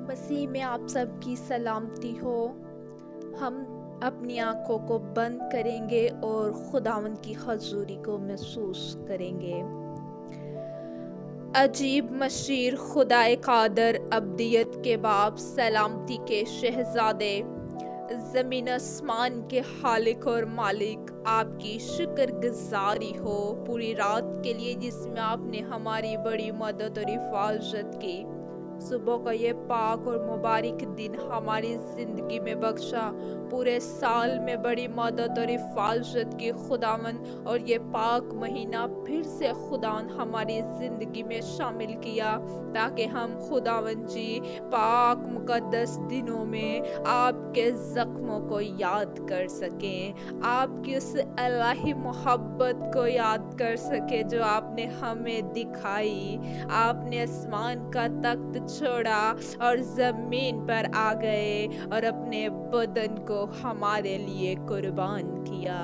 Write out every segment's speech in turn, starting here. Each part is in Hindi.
मसीह में आप सबकी सलामती हो। हम अपनी आंखों को बंद करेंगे और खुदावंद की हजूरी को महसूस करेंगे। अजीब मशीर खुदाए कादर अब्दियत के बाप सलामती के शहजादे जमीन आसमान के खालिक और मालिक, आपकी शुक्रगुजारी हो पूरी रात के लिए जिसमें आपने हमारी बड़ी मदद और हिफाजत की। सुबह का ये पाक और मुबारक दिन हमारी जिंदगी में बख्शा, पूरे साल में बड़ी मदद और हिफाजत की खुदावन, और ये पाक महीना फिर से खुदावन हमारी जिंदगी में शामिल किया ताकि हम खुदावन जी पाक मुकद्दस दिनों में आपके जख्मों को याद कर सकें, आपकी उस इलाही मोहब्बत को याद कर सके जो आपने हमें दिखाई। आपने आसमान का तख्त छोड़ा और जमीन पर आ गए और अपने बदन को हमारे लिए कुर्बान किया।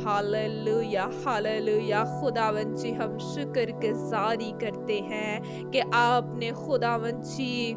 Hallelujah hallelujah. खुदावन जी हम शुक्रगुजारी करते हैं कि आपने खुदावन जी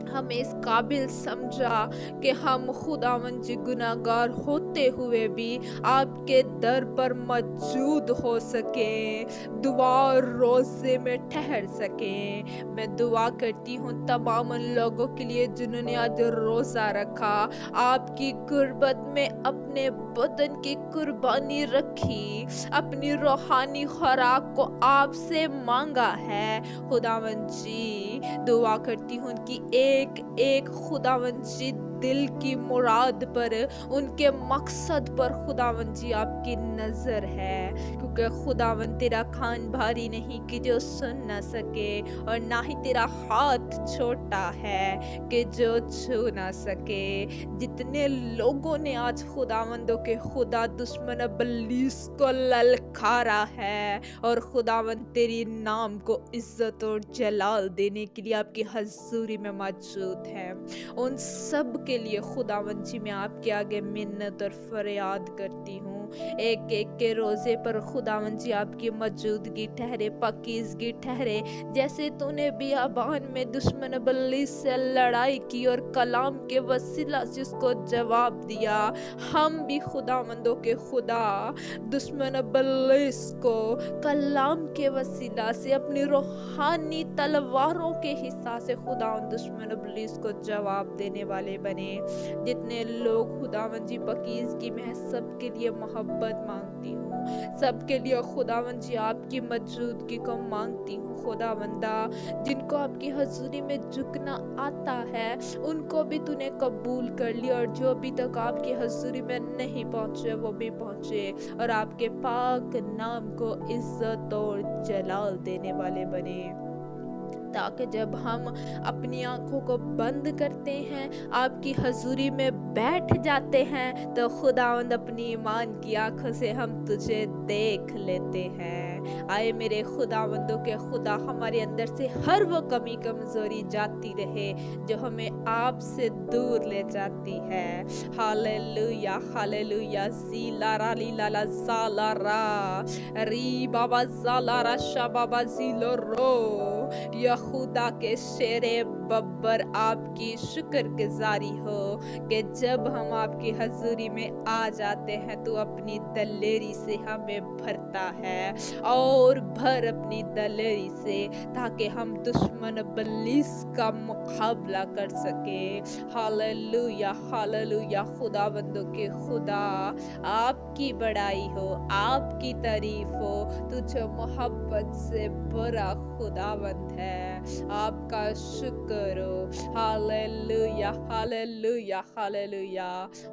हमें इस काबिल समझा कि हम खुदावन जी गुनाहगार होते हुए भी आपके दर पर मौजूद हो सके, दुआ और रोजे में ठहर सके। मैं दुआ करती हूँ तमाम उन लोगों के लिए जिन्होंने आज रोजा रखा, आपकी गुर्बत में अपने बदन की कुर्बानी रखी, अपनी रूहानी खुराक को आपसे मांगा है। खुदावन जी दुआ करती हूँ कि एक एक खुदावन जी दिल की मुराद पर, उनके मकसद पर खुदावन जी आपकी नजर है, क्योंकि खुदावन तेरा खान भारी नहीं कि जो सुन ना सके, और ना ही तेरा हाथ छोटा है कि जो छू ना सके। जितने लोगों ने आज खुदावंदों के खुदा दुश्मन इब्लीस को ललकारा है और खुदावन तेरी नाम को इज्जत और जलाल देने के लिए आपकी हजूरी में मौजूद है, उन सब के लिए खुदावन जी मैं आपके आगे मिन्नत और फरियाद करती हूँ। एक एक के रोजे पर खुदावन जी आपकी मौजूदगी ठहरे, पाकीज़गी ठहरे, जैसे तूने बियाबान में दुश्मन इब्लीस से लड़ाई की और कलाम के वसीला से उसको जवाब दिया। हम भी खुदावंदों के खुदा दुश्मन इब्लीस को कलाम के वसीला से अपनी रूहानी तलवारों के हिस्सा से खुदावन दुश्मन इब्लीस को जवाब देने वाले बने। जितने लोग खुदावन जी पाकीज़गी में सबके लिए मोहब्बत मांगती हूँ, सबके लिए खुदावन जी आपकी मौजूदगी को मांगती हूँ। खुदावंदा जिनको आपकी हजूरी में झुकना आता है उनको भी तूने कबूल कर लिया, और जो अभी तक आपकी हजूरी में नहीं पहुंचे वो भी पहुंचे और आपके पाक नाम को इज्जत और जलाल देने वाले बने, ताकि जब हम अपनी आंखों को बंद करते हैं, आपकी हजूरी में बैठ जाते हैं, तो खुदावंद अपनी ईमान की आंखों से हम तुझे देख लेते हैं। आए मेरे खुदावंदों के खुदा, हमारे अंदर से हर वो कमी कमजोरी जाती रहे जो हमें आपसे दूर ले जाती है। Hallelujah hallelujah. ज़ीलारा लीलाला ज़ालारा री बाबा ज़ालारा शा बाबा ज़ीलो रो। या खुदा के शेरे बब्बर आपकी शुक्रगुजारी हो कि जब हम आपकी हजूरी में आ जाते हैं तो अपनी दलेरी से हमें भरता है, और भर अपनी दलेरी से, ताकि हम दुश्मन इब्लीस का मुकाबला कर सके। Hallelujah hallelujah. खुदावंदों के खुदा आपकी बड़ाई हो, आपकी तारीफ हो, तुझे मोहब्बत से बड़ा खुदावंद है, आपका शुक्र हो। Hallelujah hallelujah hallelujah.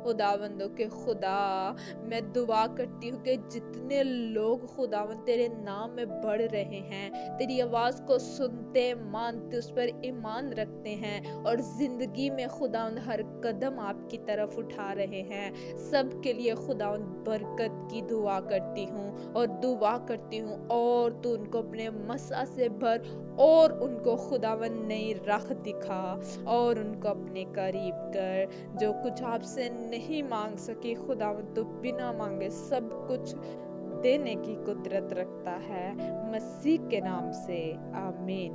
खुदावंदों के खुदा मैं दुआ करती हूँ कि जितने लोग खुदावंद तेरे नाम में बढ़ रहे हैं, तेरी आवाज को सुनते मानते उस पर ईमान रखते हैं और जिंदगी में खुदावंद हर कदम आपकी तरफ उठा रहे हैं, सब के लिए खुदावंद बरकत की दुआ करती हूँ और दुआ करती हूँ, और तू उनको अपने मसा से भर और उनको खुदावन नई राह दिखा और उनको अपने करीब कर। जो कुछ आपसे नहीं मांग सके खुदावन तो बिना मांगे सब कुछ देने की कुदरत रखता है। मसीह के नाम से आमीन।